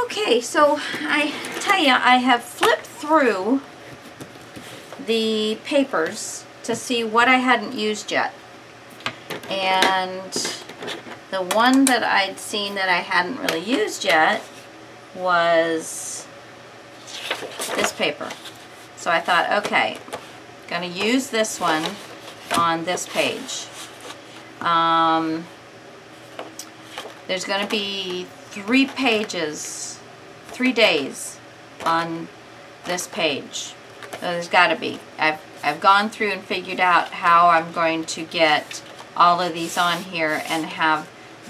Okay, so I tell you, I have flipped through the papers to see what I hadn't used yet. And the one that I'd seen that I hadn't really used yet was this paper. So I thought, okay, gonna use this one on this page. There's gonna be 3 pages, 3 days on this page. So there's gotta be. I've gone through and figured out how I'm going to get all of these on here and have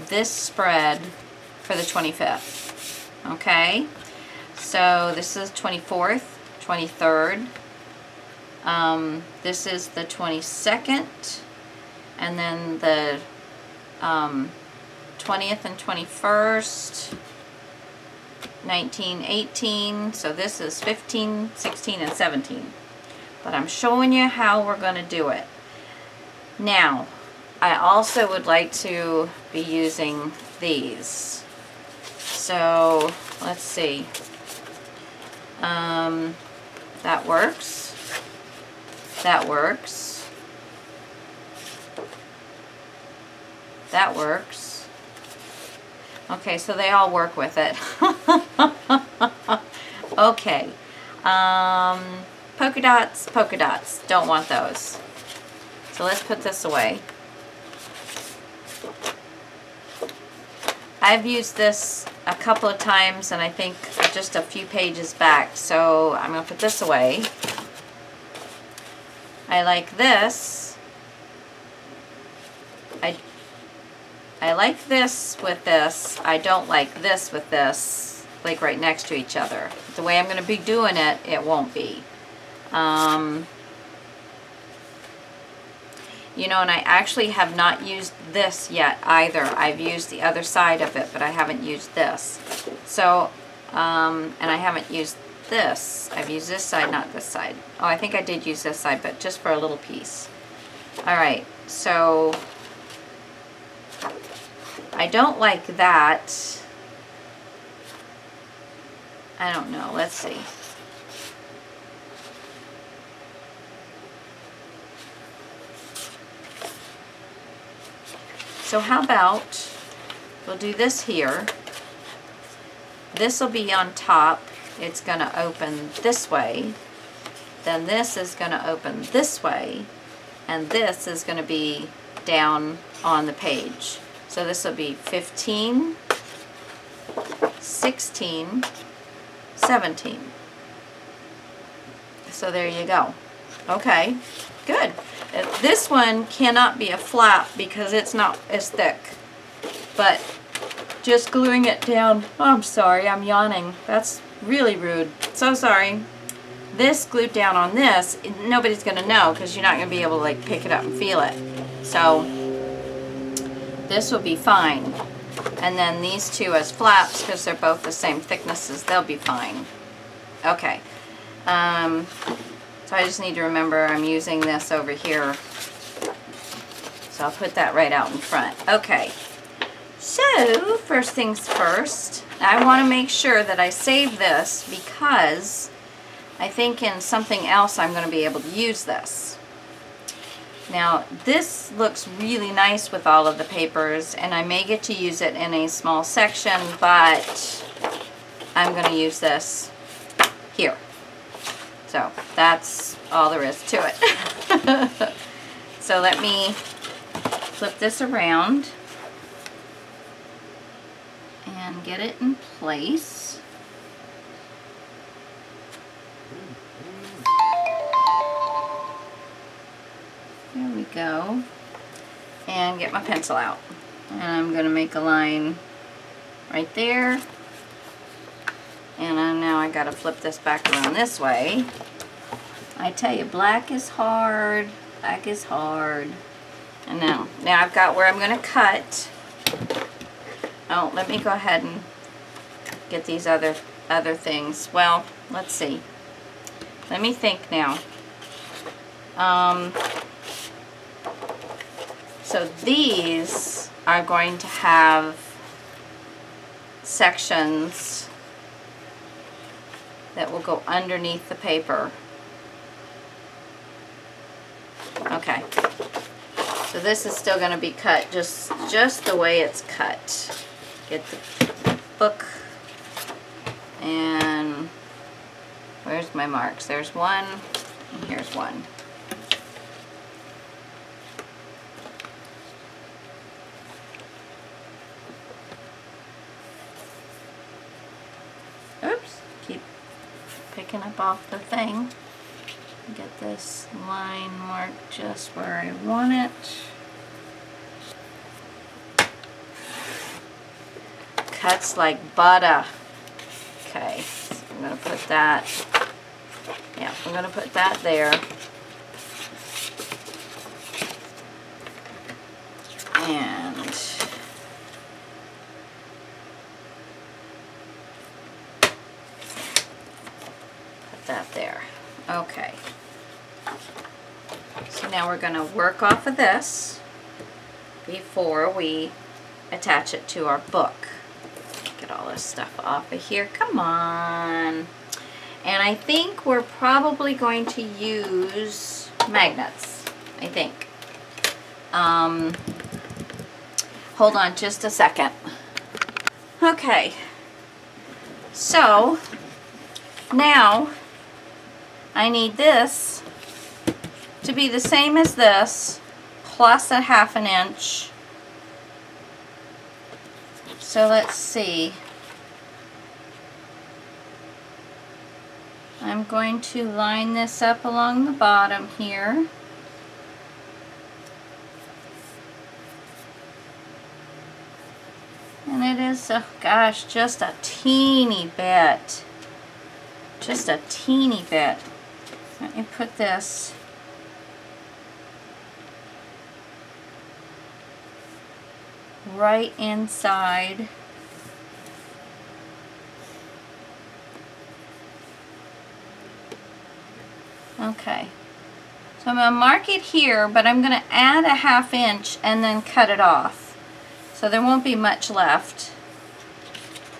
this spread for the 25th. Okay? So this is 24th, 23rd. This is the 22nd, and then the 20th and 21st, 19, 18. So this is 15, 16, and 17. But I'm showing you how we're going to do it. Now, I also would like to be using these. So let's see. That works. That works. That works. Okay, so they all work with it. Okay. Polka dots. Don't want those. So let's put this away. I've used this a couple of times, and I think just a few pages back, so I'm going to put this away. I like this. I like this with this. I don't like this with this, like right next to each other. The way I'm going to be doing it, it won't be. You know, and I actually have not used this yet either. I've used the other side of it, but I haven't used this. So, and I haven't used this. I've used this side, not this side. Oh, I think I did use this side, but just for a little piece. Alright, so I don't like that. I don't know. Let's see. So how about we'll do this here. This will be on top. It's going to open this way. Then this is going to open this way. And this is going to be down on the page. So this will be 15, 16, 17. So there you go. Okay, good. This one cannot be a flap because it's not as thick. But just gluing it down, oh, I'm sorry, I'm yawning. That's really rude. So sorry. This glued down on this, nobody's going to know because you're not going to be able to like pick it up and feel it. So this will be fine. And then these two as flaps, because they're both the same thicknesses, they'll be fine. Okay. So I just need to remember I'm using this over here. So I'll put that right out in front. Okay. So, first things first, I want to make sure that I save this because I think in something else I'm going to be able to use this. Now, this looks really nice with all of the papers, and I may get to use it in a small section, but I'm going to use this here. So, that's all there is to it. So, let me flip this around and get it in place. There we go. And get my pencil out. And I'm going to make a line right there. And now I got to flip this back around this way. I tell you, black is hard. Black is hard. And now I've got where I'm going to cut. Oh, let me go ahead and get these other things. Well, let's see. Let me think now. So these are going to have sections that will go underneath the paper. Okay. So this is still going to be cut just the way it's cut. Get the book, and where's my marks? There's one, and here's one. Oops, keep picking up off the thing. Get this line marked just where I want it. Cuts like butter. Okay, so I'm going to put that, yeah, I'm going to put that there. And put that there. Okay. So now we're going to work off of this before we attach it to our book. Get all this stuff off of here. Come on. And I think we're probably going to use magnets, I think. Hold on just a second. Okay. So now I need this to be the same as this, plus a 1/2 inch. So let's see. I'm going to line this up along the bottom here. And it is, oh gosh, just a teeny bit. Just a teeny bit. Let me put this right inside. Okay, so I'm going to mark it here, but I'm going to add a 1/2 inch and then cut it off. So there won't be much left.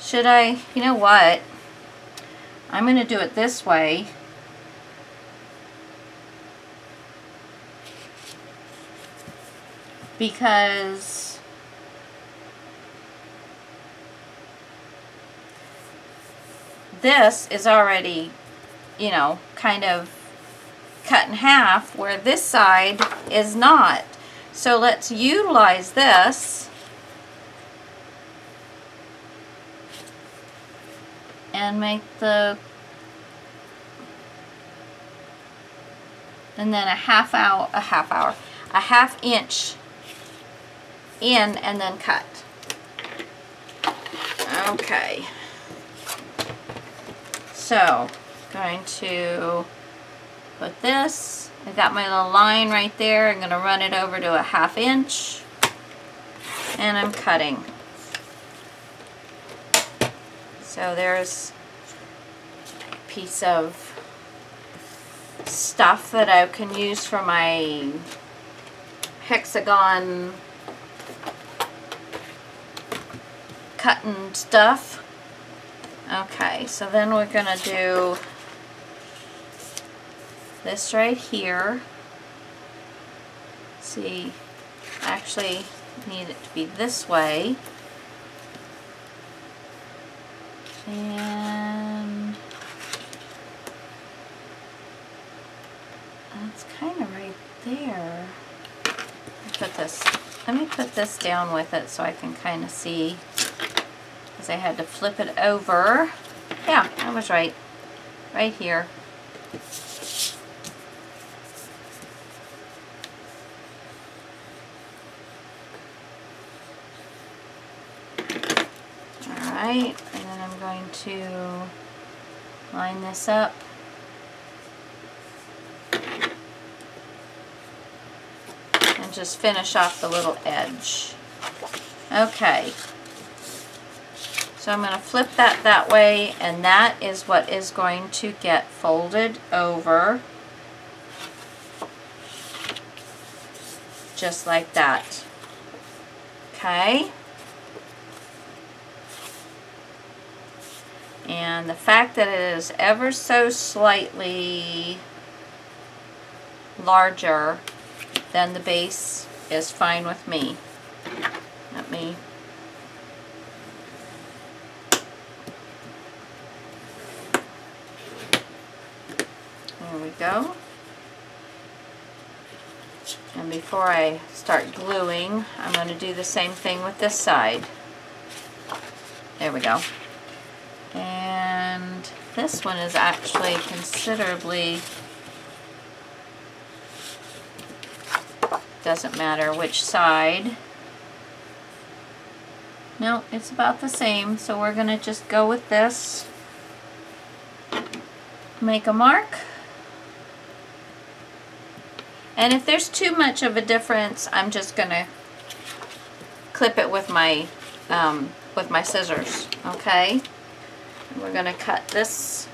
Should I, you know what? I'm going to do it this way. Because this is already, you know, kind of cut in half, where this side is not. So let's utilize this and make the, and then a 1/2 inch in and then cut. Okay. So, going to put this, I got my little line right there, I'm going to run it over to a 1/2 inch, and I'm cutting. So there's a piece of stuff that I can use for my hexagon cutting stuff. Okay, so then we're going to do this right here. See, actually need it to be this way. And that's kind of right there. Let me put this down with it so I can kind of see, because I had to flip it over. Yeah, I was right. Right here. Alright, and then I'm going to line this up. And just finish off the little edge. Okay. So I'm going to flip that way, and that is what is going to get folded over. Just like that. Okay. And the fact that it is ever so slightly larger than the base is fine with me. Let me there we go. And before I start gluing, I'm going to do the same thing with this side. There we go. And this one is actually considerably, doesn't matter which side. No, it's about the same, so we're going to just go with this. Make a mark. And if there's too much of a difference, I'm just going to clip it with my scissors, okay? And we're going to cut this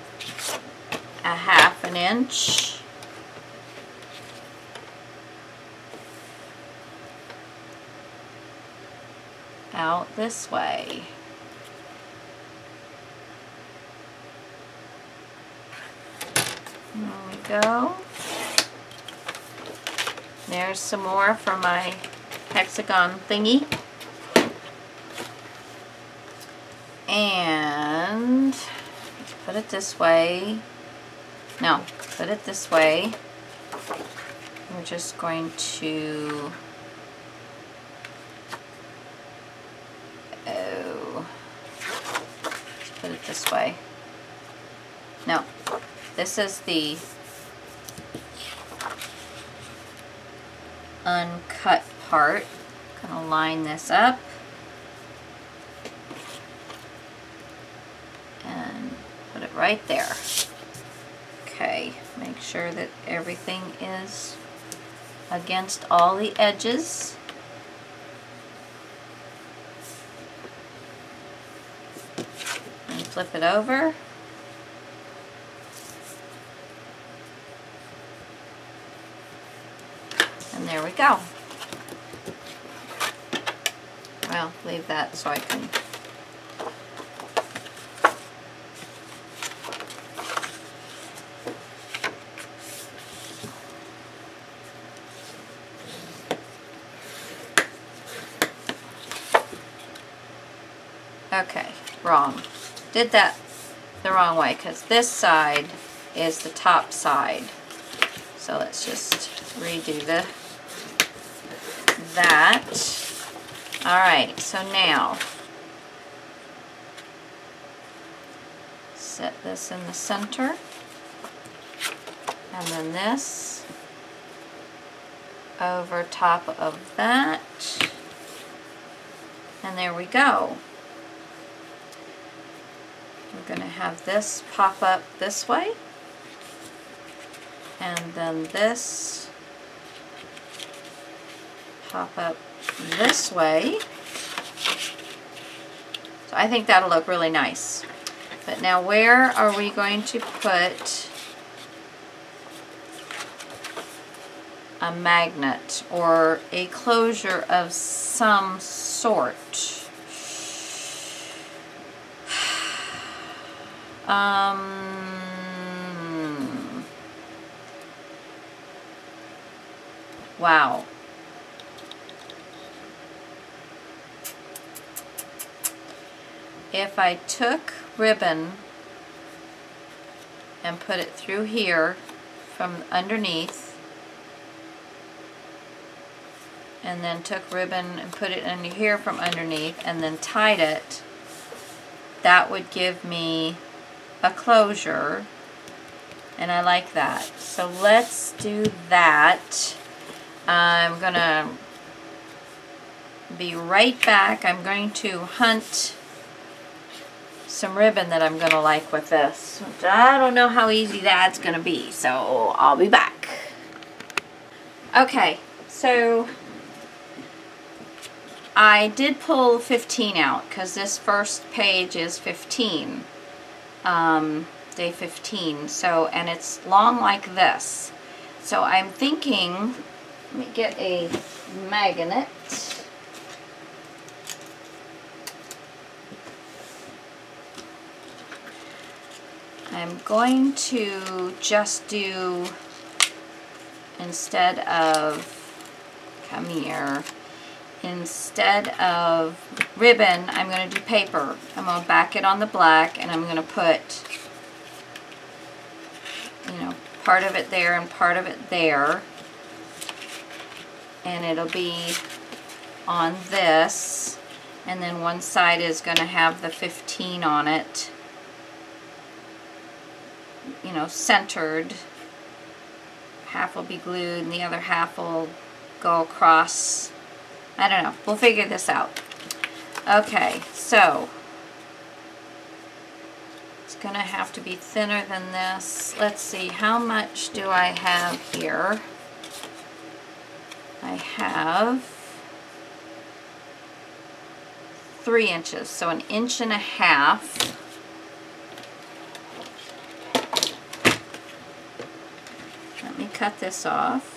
a 1/2 inch. Out this way. There we go. There's some more for my hexagon thingy. And put it this way. No, put it this way. We're just going to put it this way. No, this is the uncut part. I'm going to line this up and put it right there. Okay, make sure that everything is against all the edges. And flip it over. And there we go. Well, leave that so I can okay, wrong. Did that the wrong way because this side is the top side. So let's just redo that. Alright, so now set this in the center and then this over top of that, and there we go. We're going to have this pop up this way, and then this pop up this way. So I think that'll look really nice. But now where are we going to put a magnet or a closure of some sort? Wow. If I took ribbon and put it through here from underneath, and then took ribbon and put it under here from underneath, and then tied it, that would give me a closure, and I like that. So let's do that. I'm gonna be right back. I'm going to hunt some ribbon that I'm gonna like with this. I don't know how easy that's gonna be, so I'll be back. Okay, so I did pull 15 out because this first page is 15, day 15. So, and it's long like this. So I'm thinking, let me get a magnet. I'm going to just do, instead of, come here, instead of ribbon, I'm going to do paper. I'm going to back it on the black, and I'm going to put, you know, part of it there and part of it there. And it'll be on this, and then one side is going to have the 15 on it, you know, centered. Half will be glued and the other half will go across. I don't know. We'll figure this out. Okay, so it's going to have to be thinner than this. Let's see, how much do I have here? I have 3 inches, so 1.5 inches. Let me cut this off.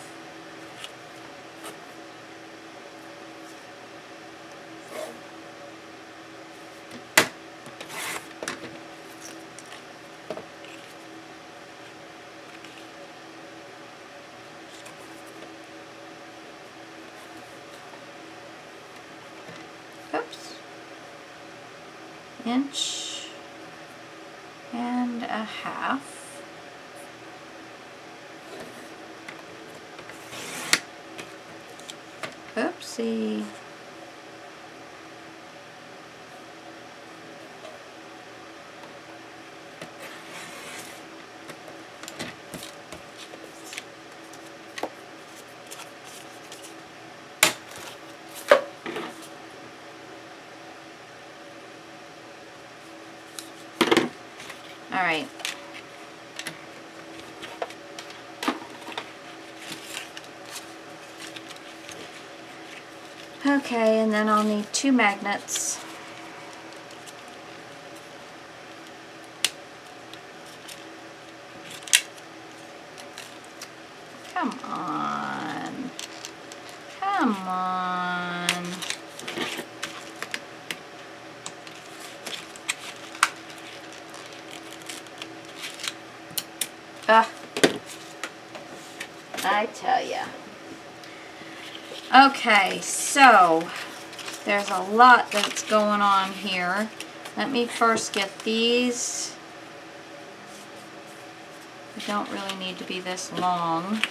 Oops. 1.5 inches. Oopsie. All right. Okay, and then I'll need 2 magnets. Come on. Come on. I tell ya. Okay, so there's a lot that's going on here. Let me first get these. They don't really need to be this long.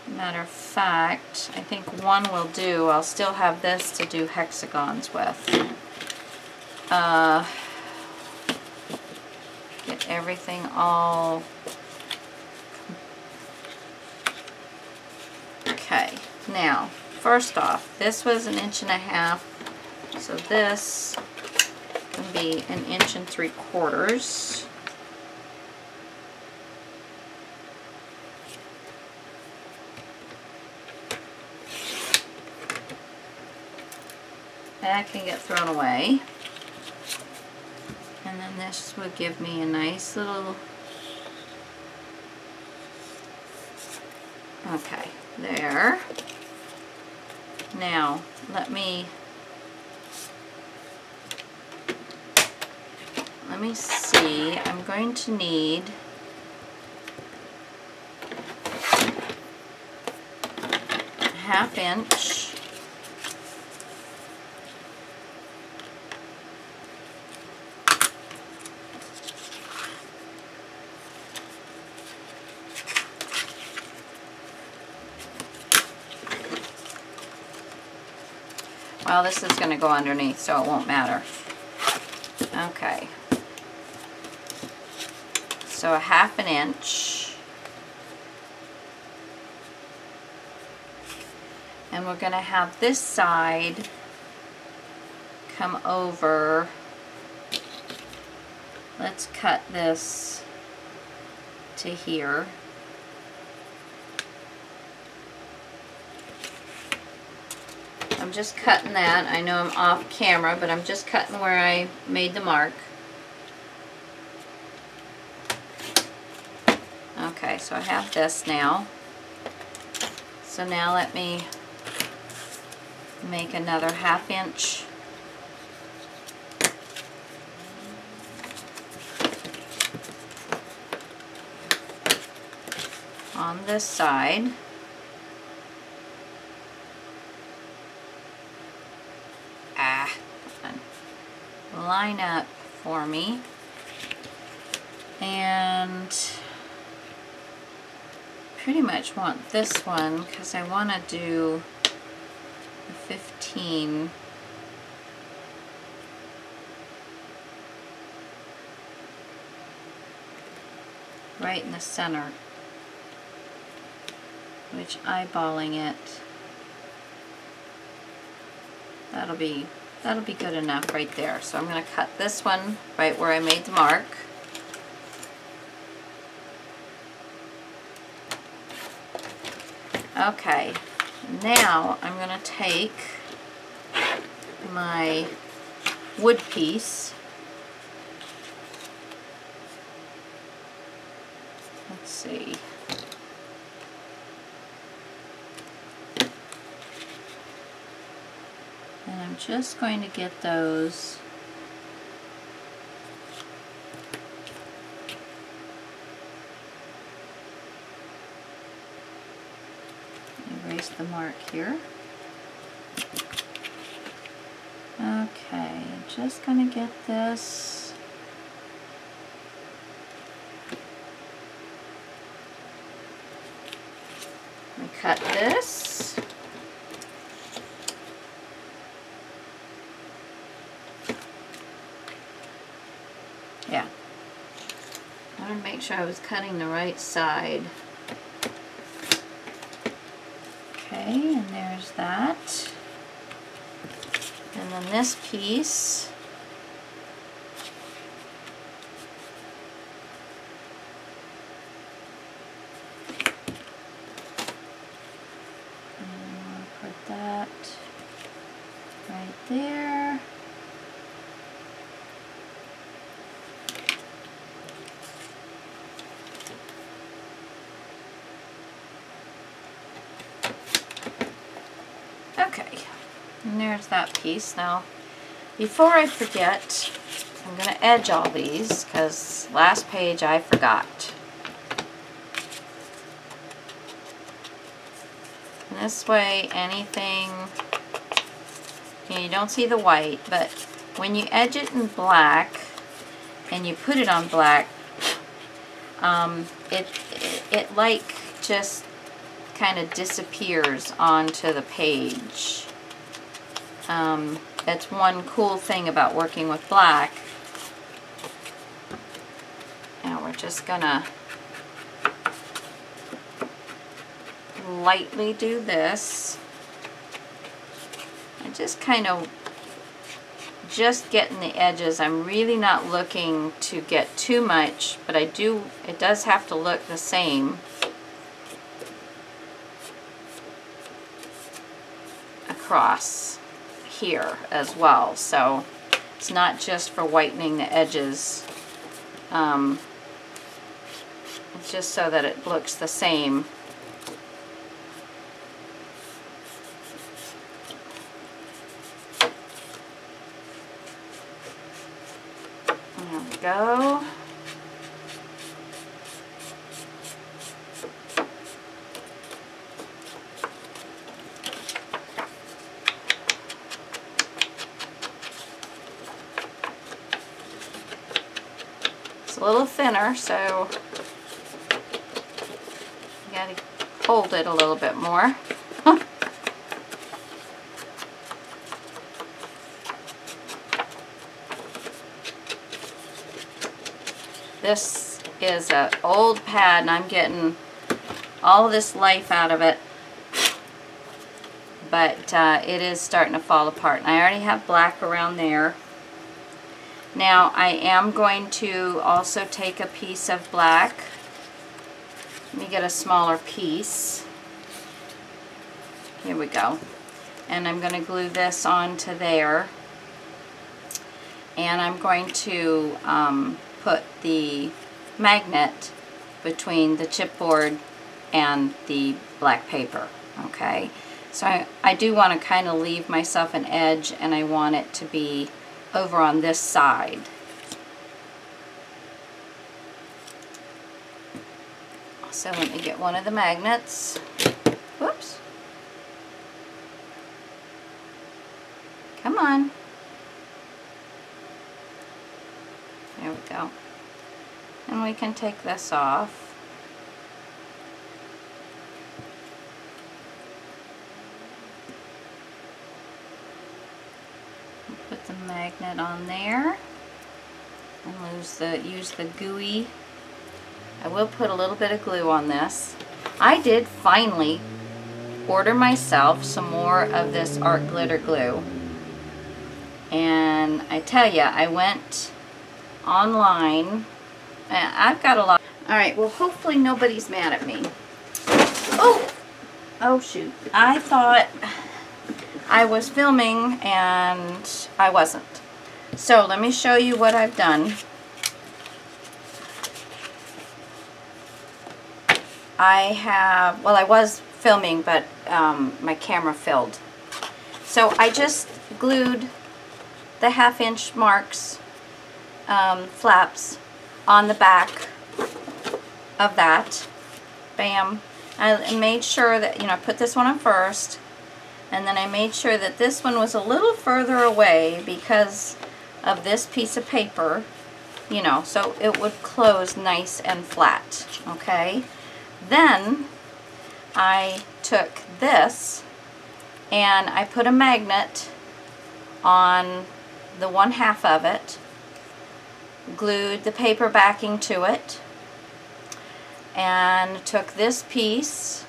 Matter of fact, I think one will do. I'll still have this to do hexagons with. Get everything all... Okay, now, first off, this was 1.5 inches, so this can be 1 3/4 inches. That can get thrown away. And then this would give me a nice little... Okay, there. Now, let me see. I'm going to need a 1/2 inch. Well, this is going to go underneath, so it won't matter. Okay. So a 1/2 inch. And we're going to have this side come over. Let's cut this to here. I'm just cutting that. I know I'm off camera, but I'm just cutting where I made the mark. Okay, so I have this now. So now let me make another 1/2 inch. on this side. Line up for me. And pretty much want this one because I want to do the 15. Right in the center, which eyeballing it, that'll be good enough right there. So I'm going to cut this one right where I made the mark. Okay, now I'm going to take my wood piece. Let's see. And I'm just going to get those erase the mark here. Okay, just going to get this. We cut this. Yeah. I want to make sure I was cutting the right side. Okay, and there's that. And then this piece. That right there. Okay, and there's that piece. Now, before I forget, I'm going to edge all these because last page I forgot. This way, anything, you don't see the white, but when you edge it in black and you put it on black, it like just kind of disappears onto the page. That's one cool thing about working with black. Now we're just gonna lightly do this. I just kind of just getting the edges. I'm really not looking to get too much, but it does have to look the same across here as well. So it's not just for whitening the edges. It's just so that it looks the same. There we go. It's a little thinner, so you gotta hold it a little bit more. This is an old pad and I'm getting all this life out of it, but it is starting to fall apart. And I already have black around there. Now I am going to also take a piece of black. Let me get a smaller piece. Here we go. And I'm going to glue this onto there. And I'm going to put the magnet between the chipboard and the black paper. Okay, so I do want to kind of leave myself an edge, and I want it to be over on this side. So let me get one of the magnets. Whoops. Come on. There we go. And we can take this off. Put the magnet on there. And use the gooey. I will put a little bit of glue on this. I did finally order myself some more of this art glitter glue. And I tell you, I went online. I've got a lot. Alright, well hopefully nobody's mad at me. Oh! Oh shoot. I thought I was filming and I wasn't. So let me show you what I've done. I was filming, but my camera filled. So I just glued the 1/2" marks, flaps on the back of that. Bam. I made sure that, I put this one on first, and then I made sure that this one was a little further away because of this piece of paper, so it would close nice and flat, okay? Then I took this and I put a magnet on the 1/2 of it, glued the paper backing to it, and took this piece,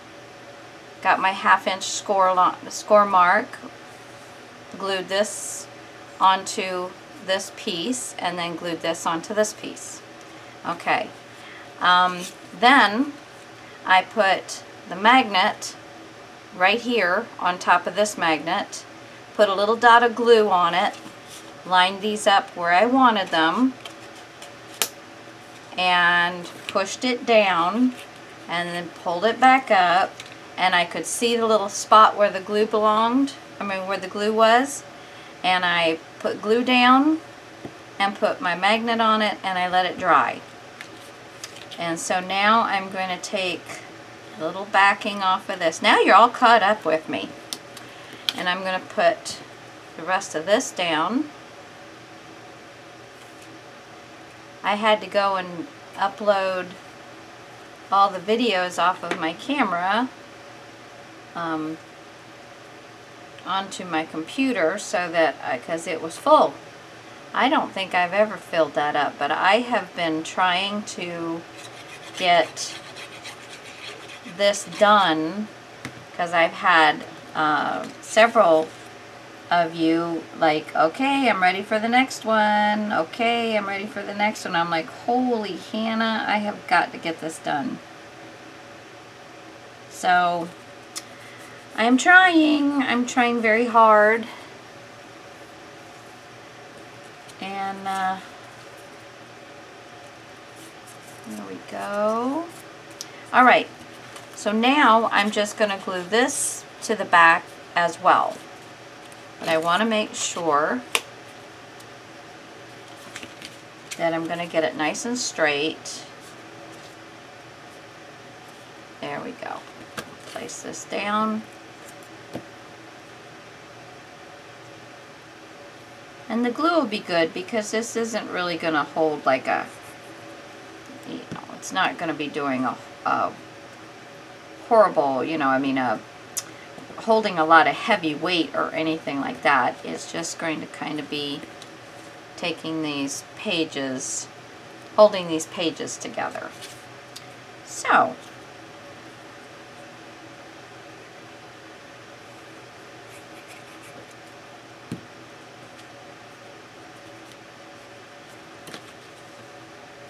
got my 1/2" score mark, glued this onto this piece, and then glued this onto this piece. Okay. Then I put the magnet right here on top of this magnet, put a little dot of glue on it, lined these up where I wanted them, and pushed it down, and then pulled it back up, and I could see the little spot where the glue where the glue was, and I put glue down and put my magnet on it, and I let it dry. And so now I'm going to take a little backing off of this. Now you're all caught up with me. And I'm going to put the rest of this down. I had to go and upload all the videos off of my camera onto my computer so that, because it was full. I don't think I've ever filled that up, but I have been trying to get this done because I've had several of you like, okay, I'm ready for the next one. Okay, I'm ready for the next one. I'm like, holy Hannah, I have got to get this done. So I'm trying very hard. And there we go. Alright, so now I'm just going to glue this to the back as well. But I want to make sure that I'm going to get it nice and straight. There we go. Place this down. And the glue will be good because this isn't really going to hold like a, it's not going to be doing a horrible, holding a lot of heavy weight or anything like that. It's just going to kind of be taking these pages, holding these pages together. So,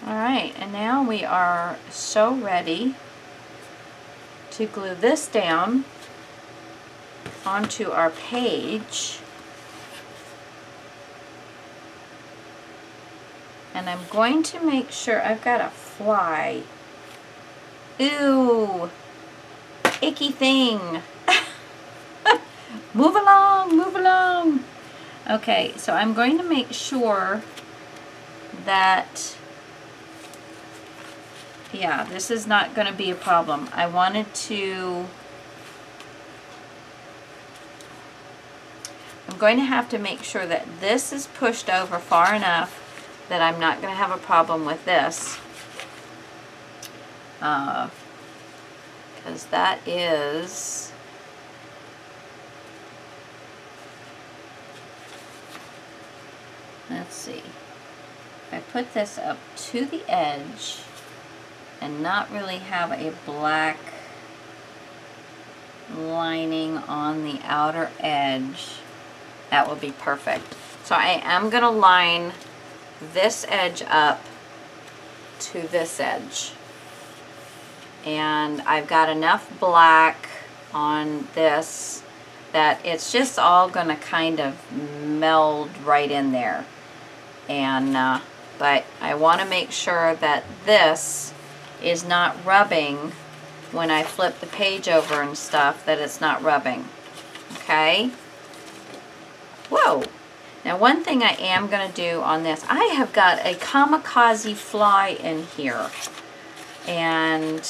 alright, and now we are so ready to glue this down onto our page. And I'm going to make sure I've got a fly. Ooh, icky thing. Move along, move along. Okay, so I'm going to make sure that yeah, this is not going to be a problem. I wanted to, I'm going to have to make sure that this is pushed over far enough that I'm not going to have a problem with this. Because that is, let's see, if I put this up to the edge and not really have a black lining on the outer edge, that will be perfect. So I am going to line this edge up to this edge. And I've got enough black on this that it's just all going to kind of meld right in there. And but I want to make sure that this is not rubbing when I flip the page over and stuff, that it's not rubbing. Okay? Whoa! Now one thing I am going to do on this, I have got a kamikaze fly in here. And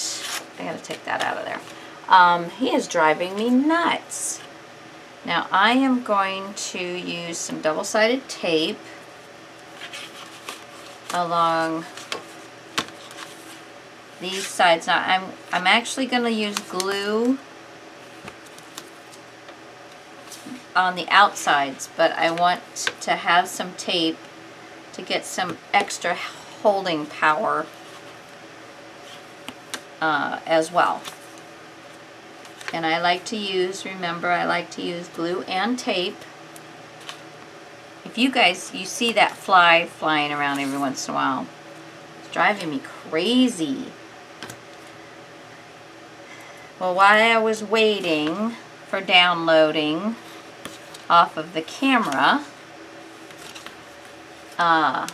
I got to take that out of there. He is driving me nuts. Now I am going to use some double-sided tape along these sides. Now I'm actually going to use glue on the outsides, but I want to have some tape to get some extra holding power as well. And I like to use, remember, I like to use glue and tape. If you guys, you see that fly flying around every once in a while, it's driving me crazy. Well, while I was waiting for downloading off of the camera, I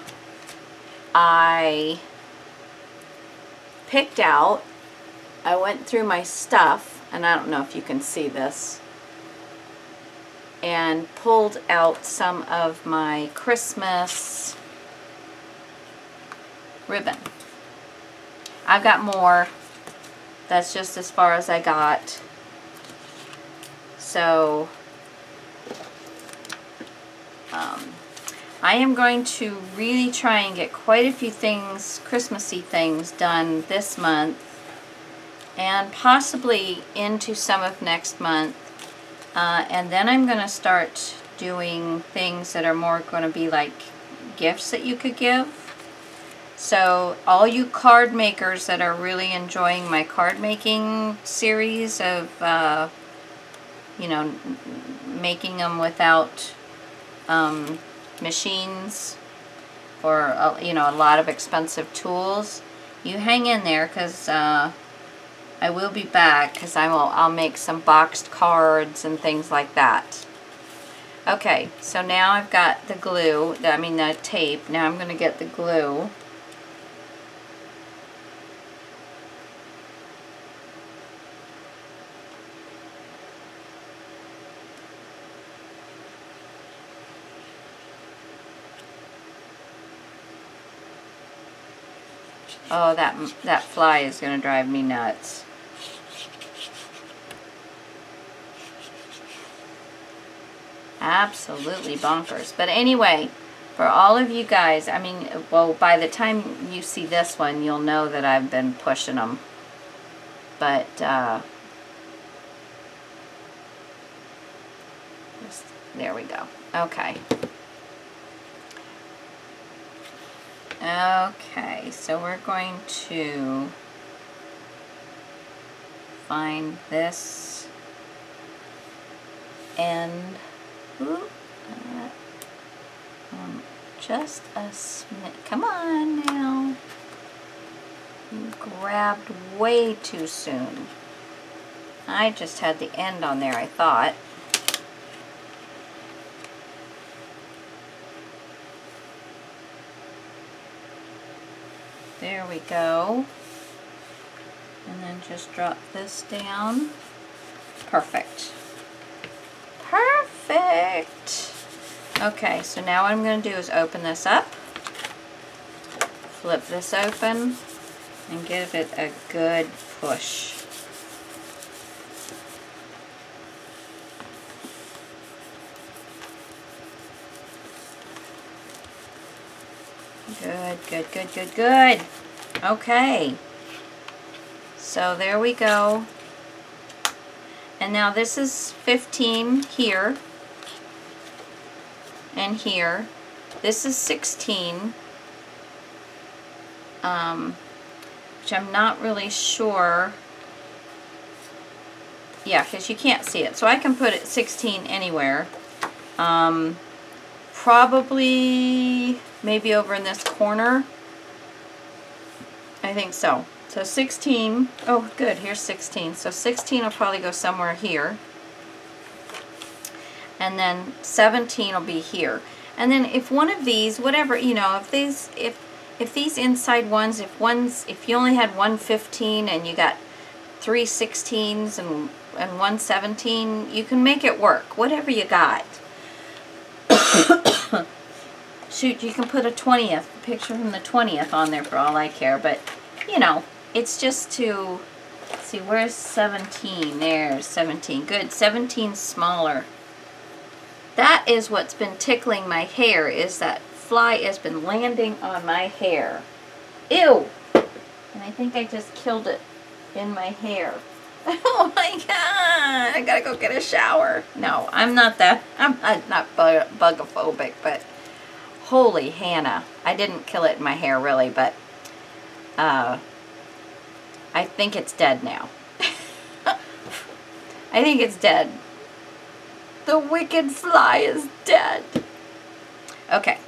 picked out, I went through my stuff, and I don't know if you can see this, and pulled out some of my Christmas ribbon. I've got more. That's just as far as I got. So I am going to really try and get quite a few things, Christmassy things, done this month and possibly into some of next month. And then I'm going to start doing things that are more going to be like gifts that you could give. So all you card makers that are really enjoying my card making series of, you know, making them without machines or, you know, a lot of expensive tools, you hang in there, because I will be back, because I'll make some boxed cards and things like that. Okay, so now I've got the glue, the tape. Now I'm going to get the glue. Oh, that fly is going to drive me nuts. Absolutely bonkers. But anyway, for all of you guys, I mean, well, by the time you see this one, you'll know that I've been pushing them. But, there we go. Okay. Okay, so we're going to find this end. Ooh, just a smidge. Come on now. You grabbed way too soon. I just had the end on there, I thought. There we go. And then just drop this down. Perfect. Perfect. Okay, so now what I'm going to do is open this up, flip this open, and give it a good push. Good, good, good, good, good. Okay. So there we go. And now this is 15 here and here. This is 16, which I'm not really sure. Yeah, because you can't see it. So I can put it 16 anywhere. Probably maybe over in this corner. I think so. So 16, oh good, here's 16. So 16 will probably go somewhere here. And then 17 will be here. And then if one of these, whatever, you know, if these inside ones, if you only had one 15 and you got 3 16s and one 17, you can make it work, whatever you got. Shoot, you can put a 20th, picture from the 20th on there for all I care, but, you know, it's just to, let's see, where's 17? There's 17. Good, 17 smaller. That is what's been tickling my hair, is that fly has been landing on my hair. Ew! And I think I just killed it in my hair. Oh my god! I gotta go get a shower. No, I'm not bugophobic, but holy Hannah. I didn't kill it in my hair really, but I think it's dead now. I think it's dead. The wicked fly is dead. Okay.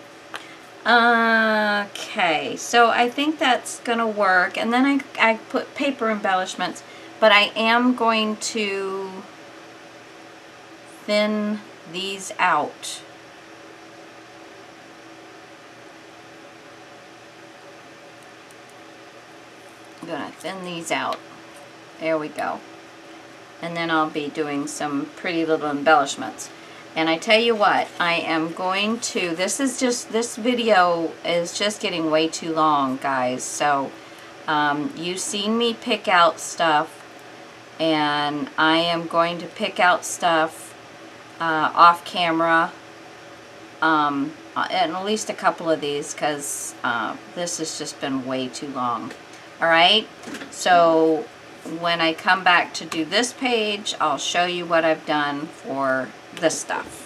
Okay, so I think that's gonna work. And then I put paper embellishments, but I am going to thin these out. I'm gonna thin these out. There we go. And then I'll be doing some pretty little embellishments. And I tell you what, I am going to, this video is just getting way too long, guys. So you've seen me pick out stuff, and I am going to pick out stuff off camera, and at least a couple of these, because this has just been way too long. Alright, so when I come back to do this page, I'll show you what I've done for this stuff.